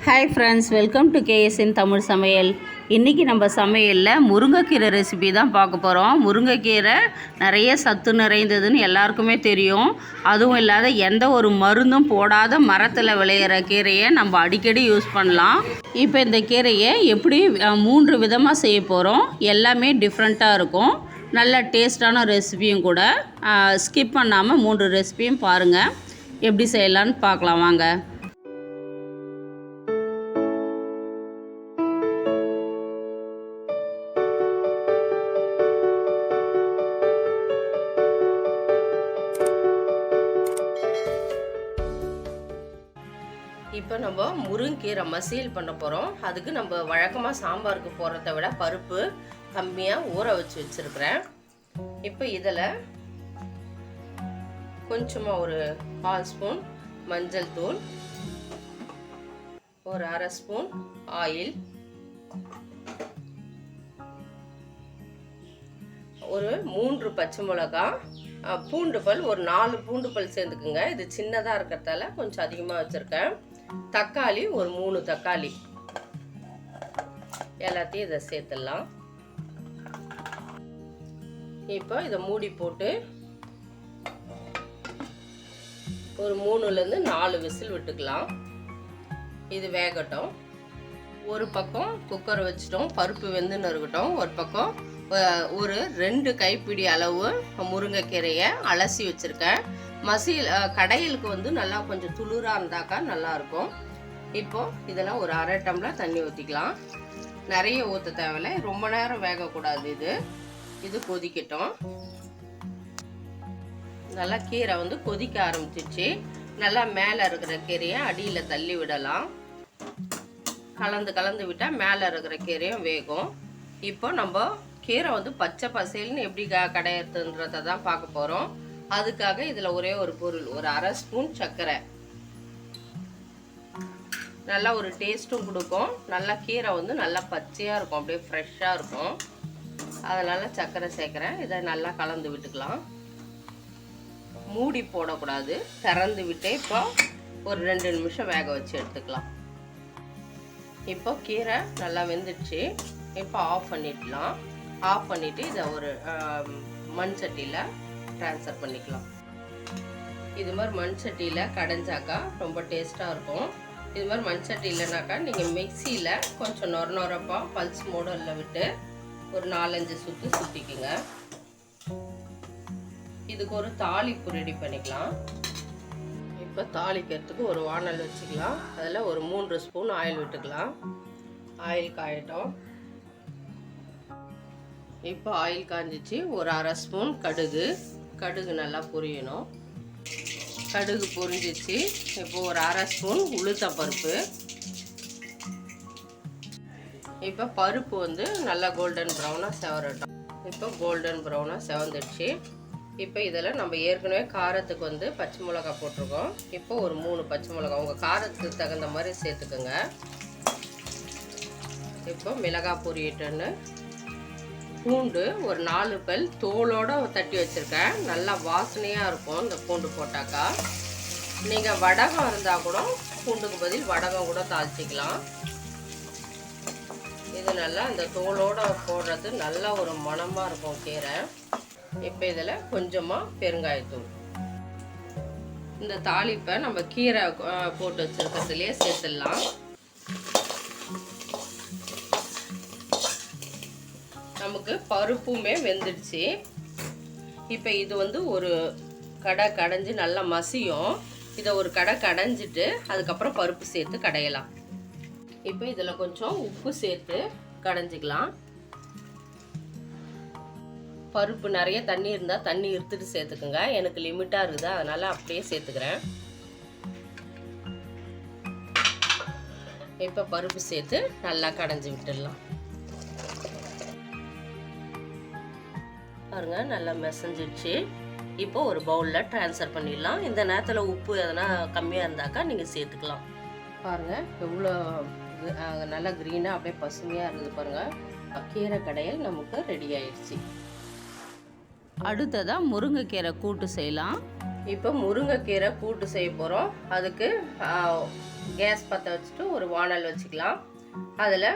Hi friends, welcome to KSN Tamil சமையல். இன்றைக்கி நம்ம சமையலில் முருங்கைக்கீரை ரெசிபி தான் பார்க்க போகிறோம். முருங்கைக்கீரை நிறைய சத்து நிறைந்ததுன்னு எல்லாருக்குமே தெரியும். அதுவும் இல்லாத எந்த ஒரு மருந்தும் போடாத மரத்தில் விளையிற கீரையை நம்ம அடிக்கடி யூஸ் பண்ணலாம். இப்போ இந்த கீரையை எப்படி 3 விதமாக செய்ய போகிறோம். எல்லாமே டிஃப்ரெண்ட்டாக இருக்கும். நல்ல டேஸ்டான ரெசிபியும் கூட. ஸ்கிப் பண்ணாமல் 3 ரெசிபியும் பாருங்கள். எப்படி செய்யலான்னு பார்க்கலாம் வாங்க. இப்போ நம்ம முருங்கீரை மசியல் பண்ண போகிறோம். அதுக்கு நம்ம வழக்கமாக சாம்பாருக்கு போடுறத விட பருப்பு கம்மியாக ஊற வச்சு வச்சுருக்கிறேன். இப்போ இதில் கொஞ்சமாக ஒரு 1/4 ஸ்பூன் மஞ்சள் தூள், ஒரு 1/2 ஸ்பூன் ஆயில், ஒரு 3 பச்சை மிளகாய், பூண்டு பல் ஒரு 4 பூண்டு பல் சேர்த்துக்குங்க. இது சின்னதாக இருக்கிறதால கொஞ்சம் அதிகமாக வச்சுருக்கேன். தக்காளி ஒரு 3 தக்காளி, எல்லாத்தையும் இதை சேர்த்துடலாம். இப்போ இதை மூடி போட்டு ஒரு 3லேருந்து 4 விசில் விட்டுக்கலாம். இது வேகட்டும். ஒரு பக்கம் குக்கர் வச்சுட்டோம், பருப்பு வெந்துன்னு இருக்கட்டும். ஒரு பக்கம் ஒரு 2 கைப்பிடி அளவு முருங்கைக்கீரையை அலசி வச்சுருக்கேன். கடையலுக்கு வந்து நல்லா கொஞ்சம் துளிராக இருந்தாக்கா நல்லாயிருக்கும். இப்போது இதில் ஒரு 1/2 டம்ளர் தண்ணி ஊற்றிக்கலாம். நிறைய ஊற்ற தேவையில்லை, ரொம்ப நேரம் வேகக்கூடாது. இது கொதிக்கட்டும். நல்லா கீரை வந்து கொதிக்க ஆரம்பிச்சிச்சு. நல்லா மேலே இருக்கிற கீரையை அடியில் தள்ளி விடலாம். கலந்து விட்டால் மேலே இருக்கிற கீரையும் வேகும். இப்போ நம்ம கீரை வந்து பச்சை பசேல்னு எப்படி கடையிறதுன்றதை தான் பார்க்க போகிறோம். அதுக்காக இதில் ஒரே ஒரு பொருள், ஒரு 1/2 ஸ்பூன் சர்க்கரை. நல்லா ஒரு டேஸ்ட்டும் கொடுக்கும். நல்லா கீரை வந்து நல்லா பச்சையாக இருக்கும், அப்படியே ஃப்ரெஷ்ஷாக இருக்கும். அதனால் சர்க்கரை சேர்க்குறேன். இதை நல்லா கலந்து விட்டுக்கலாம். மூடி போடக்கூடாது, திறந்து விட்டு இப்போ ஒரு 2 நிமிஷம் வேக வச்சு எடுத்துக்கலாம். இப்போ கீரை நல்லா வெந்துடுச்சு. இப்போ ஆஃப் பண்ணிடலாம். ஆஃப் பண்ணிவிட்டு இதை ஒரு மண் சட்டியில் ட்ரான்ஸ்ஃபர் பண்ணிக்கலாம். இது மாதிரி மண் சட்டியில் கடைஞ்சாக்கா ரொம்ப டேஸ்ட்டாக இருக்கும். இது மாதிரி மண் சட்டி இல்லைனாக்கா நீங்கள் மிக்சியில் கொஞ்சம் நொரப்பாக பல்ஸ் மோடலில் விட்டு ஒரு 4-5 சுற்று சுற்றிக்குங்க. இதுக்கு ஒரு தாளிப்பு ரெடி பண்ணிக்கலாம். இப்போ தாளிக்கிறதுக்கு ஒரு வானல் வச்சுக்கலாம். அதில் ஒரு 3 ஸ்பூன் ஆயில் விட்டுக்கலாம். ஆயில் காயட்டும். இப்போ ஆயில் காஞ்சிச்சு. ஒரு 1/2 ஸ்பூன் கடுகு நல்லா பொரியணும். கடுகு பொரிஞ்சிச்சு. இப்போ ஒரு 1/2 ஸ்பூன் உளுத்தம்பருப்பு. இப்போ பருப்பு வந்து நல்லா கோல்டன் ப்ரௌனாக செவரட்டும். இப்போ கோல்டன் ப்ரௌனாக செவந்துடுச்சு. இப்போ இதில் நம்ம ஏற்கனவே காரத்துக்கு வந்து பச்சை மிளகாய் போட்டிருக்கோம். இப்போ ஒரு 3 பச்சை மிளகாய் உங்கள் காரத்துக்கு தகுந்த மாதிரி சேர்த்துக்குங்க. இப்போ மிளகாய் பொரியட்டுன்னு பூண்டு ஒரு 4 பல் தோலோடு தட்டி வச்சுருக்கேன். நல்லா வாசனையாக இருக்கும் இந்த பூண்டு போட்டாக்கா. நீங்கள் வடகம் இருந்தால் கூட பூண்டுக்கு பதில் வடகம் கூட தாளிச்சிக்கலாம். இது நல்லா இந்த தோலோடு போடுறது நல்லா ஒரு மணமாக இருக்கும் கீரை. இப்போ இதில் கொஞ்சமாக பெருங்காயத்தூள். இந்த தாளிப்பை நம்ம கீரை போட்டு வச்சுருக்கிறதுலையே சேர்த்துடலாம். நமக்கு பருப்புமே வெந்துடுச்சு. இப்போ இது வந்து ஒரு கடைஞ்சி நல்லா மசியும். இதை ஒரு கடைஞ்சிட்டு அதுக்கப்புறம் பருப்பு சேர்த்து கடையலாம். இப்போ இதில் கொஞ்சம் உப்பு சேர்த்து கடைஞ்சிக்கலாம். பருப்பு நிறைய தண்ணி இருந்தால் தண்ணி எடுத்துட்டு சேர்த்துக்குங்க. எனக்கு லிமிட்டாக இருக்குது, அதனால் அப்படியே சேர்த்துக்கிறேன். இப்போ பருப்பு சேர்த்து நல்லா கடைஞ்சி விட்டுடலாம். பாருங்க நல்லா மெசஞ்சிடுச்சு. இப்போ ஒரு பவுலில் ட்ரான்ஸ்ஃபர் பண்ணிடலாம். இந்த நேரத்தில் உப்பு எதனா கம்மியாக இருந்தாக்கா நீங்கள் சேர்த்துக்கலாம். பாருங்கள் எவ்வளோ நல்லா க்ரீனாக அப்படியே பசுமையாக இருக்குது. பாருங்கள், கீரை கடையல் நமக்கு ரெடி ஆயிடுச்சு. அடுத்ததாக முருங்கைக்கீரை கூட்டு செய்யலாம். இப்போ முருங்கைக்கீரை கூட்டு செய்ய போகிறோம். அதுக்கு கேஸ் பற்ற வச்சுட்டு ஒரு வானல் வச்சுக்கலாம். அதில்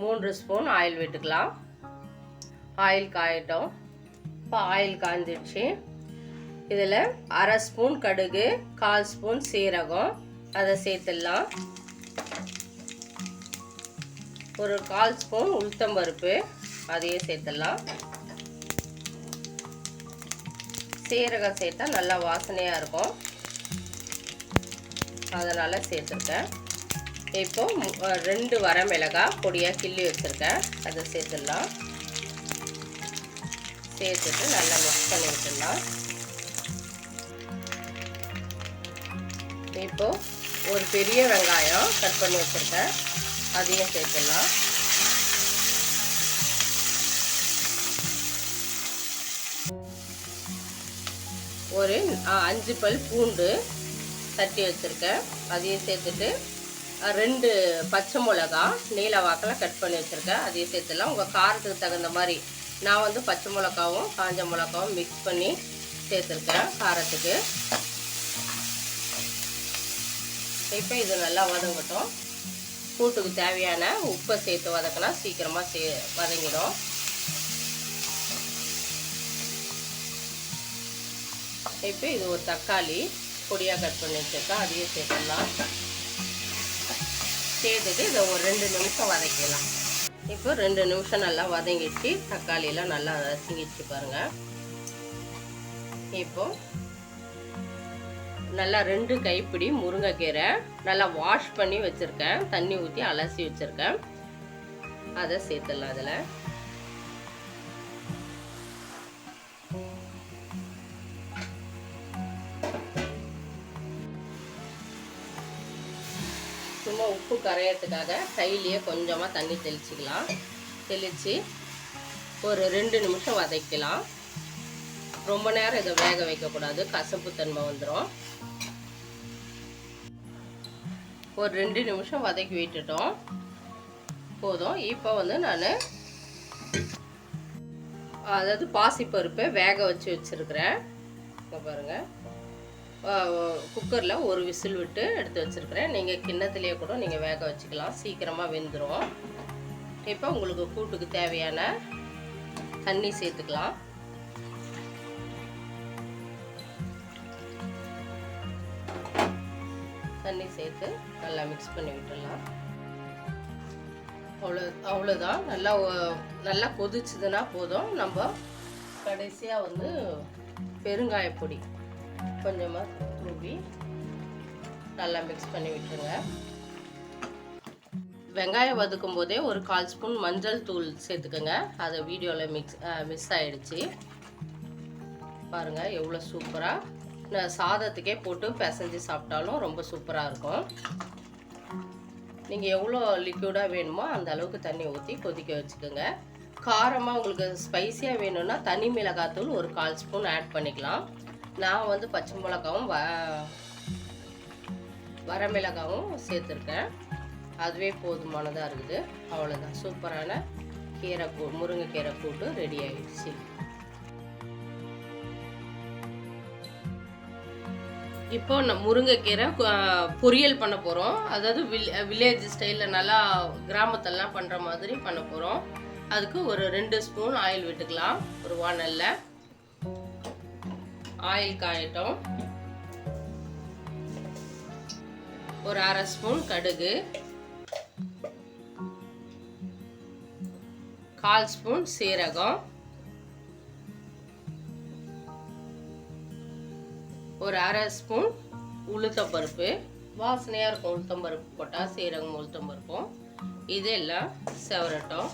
3 ஸ்பூன் ஆயில் விட்டுக்கலாம். ஆயில் காயட்டும். இப்போ ஆயில் காய்ஞ்சிடுச்சு. இதில் 1/2 ஸ்பூன் கடுகு, 1/4 ஸ்பூன் சீரகம் அதை சேர்த்துடலாம். ஒரு 1/4 ஸ்பூன் உளுத்தம்பருப்பு அதையே சேர்த்துடலாம். சீரகம் சேர்த்தா நல்லா வாசனையாக இருக்கும், அதனால் சேர்த்துருக்கேன். இப்போ 2 வரமிளகாய் பொடியாக கிள்ளி வச்சுருக்கேன், அதை சேர்த்துடலாம். சேர்த்துட்டு நல்லா மிக்ஸ் பண்ணி விட்டுடலாம். இப்போ ஒரு பெரிய வெங்காயம் கட் பண்ணி வச்சுருக்கேன், அதையும் சேர்த்துடலாம். ஒரு 5 பல் பூண்டு தட்டி வச்சுருக்கேன், அதையும் சேர்த்துட்டு 2 பச்சை மிளகா நீல வாக்கில் கட் பண்ணி வச்சுருக்கேன், அதையும் சேர்த்துடலாம். உங்கள் காரத்துக்கு தகுந்த மாதிரி. நான் வந்து பச்சை மிளகாவும் காஞ்ச மிளகாவும் மிக்ஸ் பண்ணி சேர்த்துருக்கேன் காரத்துக்கு. இப்போ இது நல்லா வதங்கட்டும். கூட்டுக்கு தேவையான உப்பை சேர்த்து வதக்கினா சீக்கிரமாக வதங்கிடும். இப்போ இது ஒரு தக்காளி பொடியாக கட் பண்ணி வச்சுருக்கேன், அதையும் சேர்த்துடலாம். சேர்த்துட்டு இதை ஒரு 2 நிமிஷம் வதக்கிடலாம். இப்போ 2 நிமிஷம் நல்லா வதங்கிடுச்சு. தக்காளியெல்லாம் நல்லா வதங்கிடுச்சு பாருங்கள். இப்போ நல்லா 2 கைப்பிடி முருங்கைக்கீரை நல்லா வாஷ் பண்ணி வச்சுருக்கேன், தண்ணி ஊற்றி அலசி வச்சுருக்கேன், அதை சேர்த்துடலாம். அதில் சும்மா உப்பு கரையிறதுக்காக கையிலேயே கொஞ்சமாக தண்ணி தெளிச்சிக்கலாம். தெளித்து ஒரு 2 நிமிஷம் வதக்கலாம். ரொம்ப நேரம் இதை வேக வைக்கக்கூடாது, கசப்பு தன்மை வந்துடும். ஒரு 2 நிமிஷம் வதக்கி விட்டுட்டோம், போதும். இப்போ வந்து நான் அதாவது பாசிப்பருப்பை வேக வச்சு வச்சுருக்கிறேன். இப்போ பாருங்கள், குக்கரில் ஒரு விசில் விட்டு எடுத்து வச்சுருக்கிறேன். நீங்கள் கிண்ணத்துலேயே கூட நீங்கள் வேக வச்சுக்கலாம், சீக்கிரமாக வெந்துடும். இப்போ உங்களுக்கு கூட்டுக்கு தேவையான தண்ணி சேர்த்துக்கலாம். தண்ணி சேர்த்து நல்லா மிக்ஸ் பண்ணி விட்டுடலாம். அவ்வளோதான். நல்லா கொதிச்சுதுன்னா போதும். நம்ம கடைசியாக வந்து பெருங்காயப்பொடி கொஞ்சமாக தூவி நல்லா மிக்ஸ் பண்ணி விட்டுருங்க. வெங்காயம் வதக்கும் போதே ஒரு 1/4 ஸ்பூன் மஞ்சள் தூள் சேர்த்துக்கோங்க. அதை வீடியோவில் மிஸ் ஆகிடுச்சு பாருங்கள். எவ்வளோ சூப்பராக சாதத்துக்கே போட்டு பிசைஞ்சு சாப்பிட்டாலும் ரொம்ப சூப்பராக இருக்கும். நீங்கள் எவ்வளோ லிக்விடாக வேணுமோ அந்த அளவுக்கு தண்ணி ஊற்றி கொதிக்க வச்சுக்கோங்க. காரமாக உங்களுக்கு ஸ்பைஸியாக வேணும்னா தனி மிளகாத்தூள் ஒரு 1/4 ஸ்பூன் ஆட் பண்ணிக்கலாம். நான் வந்து பச்சை மிளகாவும் வரமிளகாவும் சேர்த்துருக்கேன், அதுவே போதுமானதாக இருக்குது. அவ்வளோதான், சூப்பரான முருங்கைக்கீரை கூட்டு ரெடி ஆகிடுச்சு. இப்போ நம்ம முருங்கைக்கீரை பொரியல் பண்ண போகிறோம். அதாவது வில்லேஜ் ஸ்டைலில் நல்லா கிராமத்தெல்லாம் பண்ணுற மாதிரி பண்ண போகிறோம். அதுக்கு ஒரு 2 ஸ்பூன் ஆயில் விட்டுக்கலாம். ஒரு வானலில் ஆயில் காயட்டும். ஒரு 1/2 ஸ்பூன் கடுகு, 1/4 ஸ்பூன் சீரகம், ஒரு 1/2 ஸ்பூன் உளுத்தம்பருப்பு. வாசனையாக இருக்கும் உளுத்தம்பருப்பு போட்டால், சீரகம் உளுத்தம்பருப்பும். இதெல்லாம் செவரட்டும்.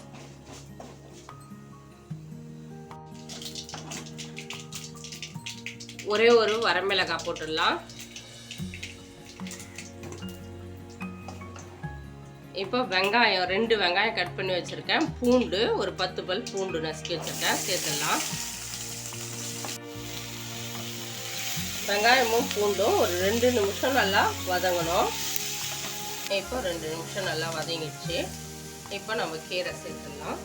ஒரே ஒரு வரமிளகாய் போட்டுடலாம். இப்போ வெங்காயம் 2 வெங்காயம் கட் பண்ணி வச்சுருக்கேன். பூண்டு ஒரு 10 பல் பூண்டு நசுக்கி வச்சுருக்கேன், சேர்த்துடலாம். வெங்காயமும் பூண்டும் ஒரு 2 நிமிஷம் நல்லா வதங்கணும். இப்போ 2 நிமிஷம் நல்லா வதங்கிடுச்சு. இப்போ நம்ம கீரை சேர்த்துடலாம்.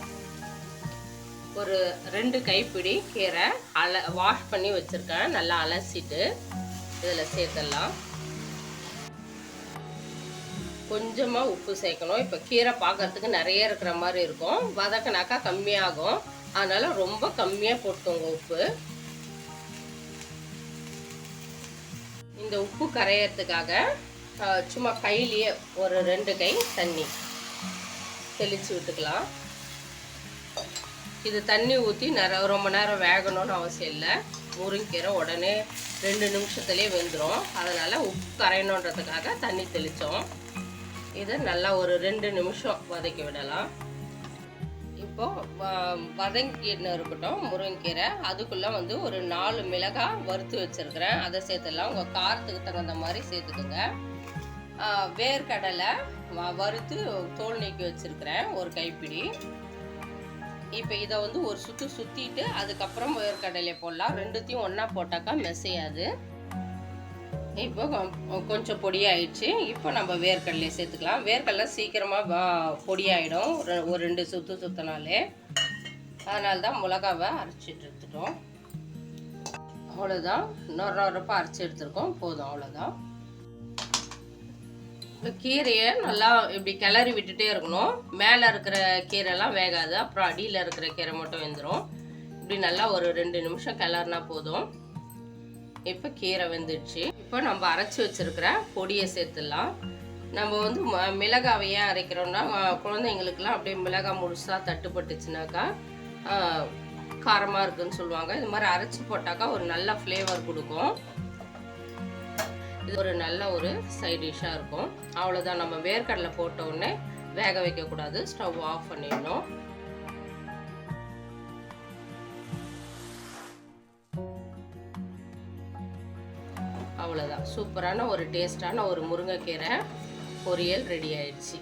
ஒரு 2 கைப்பிடி கீரை வாஷ் பண்ணி வச்சுருக்கேன், நல்லா அலசிட்டு இதில் சேர்த்துடலாம். கொஞ்சமாக உப்பு சேர்க்கணும். இப்போ கீரை பார்க்கறதுக்கு நிறைய இருக்கிற மாதிரி இருக்கும், வதக்கினாக்கா கம்மியாகும். அதனால் ரொம்ப கம்மியாக போட்டுக்கோங்க உப்பு. இந்த உப்பு கரையிறதுக்காக சும்மா கையிலேயே ஒரு 2 கை தண்ணி தெளித்து விட்டுக்கலாம். இது தண்ணி ஊற்றி ரொம்ப நேரம் வேகணும்னு அவசியம் இல்லை. முருங்கீரை உடனே 2 நிமிஷத்துலேயே வெந்துடும். அதனால் உப்பு கரையணுன்றதுக்காக தண்ணி தெளித்தோம். இதை நல்லா ஒரு 2 நிமிஷம் வதக்கி விடலாம். இப்போது வதங்கின்னு இருக்கட்டும் முருங்கீரை. அதுக்குள்ளே வந்து ஒரு 4 மிளகாய் வறுத்து வச்சுருக்கிறேன், அதை சேர்த்துடலாம். உங்கள் காரத்துக்கு தகுந்த மாதிரி சேர்த்துக்குங்க. வேர்க்கடலை வறுத்து தோல் நீக்கி வச்சுருக்கிறேன், ஒரு கைப்பிடி. இப்போ இதை வந்து ஒரு சுற்றிட்டு அதுக்கப்புறம் வேர்க்கடலையை போடலாம். ரெண்டுத்தையும் ஒன்றா போட்டாக்கா மெசையாது. இப்போ கொஞ்சம் பொடியாயிடுச்சு. இப்போ நம்ம வேர்க்கடலையை சேர்த்துக்கலாம். வேர்க்கடலை சீக்கிரமாக பொடியாயிடும் ஒரு 2 சுற்றினாலே. அதனால தான் மிளகாவை அரைச்சிட்டு எடுத்துட்டோம். அவ்வளோதான், நொரப்பாக அரைச்சி எடுத்துருக்கோம், போதும். அவ்வளோதான். கீரையை நல்லா இப்படி கிளறி விட்டுட்டே இருக்கணும். மேலே இருக்கிற கீரைலாம் வேகாது, அப்புறம் அடியில் இருக்கிற கீரை மட்டும் வெந்துடும். இப்படி நல்லா ஒரு 2 நிமிஷம் கிளறினா போதும். இப்போ கீரை வெந்துடுச்சு. இப்போ நம்ம அரைச்சி வச்சிருக்கிற பொடியை சேர்த்துடலாம். நம்ம வந்து மிளகாவை ஏன் அரைக்கிறோம்னா, குழந்தைங்களுக்குலாம் அப்படியே மிளகாய் முழுசாக தட்டுப்பட்டுச்சுனாக்கா காரமாக இருக்குன்னு சொல்லுவாங்க. இது மாதிரி அரைச்சி போட்டாக்கா ஒரு நல்ல ஃப்ளேவர் கொடுக்கும். இது ஒரு நல்ல ஒரு சைட் டிஷ்ஷாக இருக்கும். அவ்வளோதான். நம்ம வேர்க்கடலை போட்ட உடனே வேக வைக்கக்கூடாது, ஸ்டவ் ஆஃப் பண்ணிடணும். அவ்வளோதான். சூப்பரான ஒரு டேஸ்டான ஒரு முருங்கைக்கீரை பொரியல் ரெடி ஆயிடுச்சு.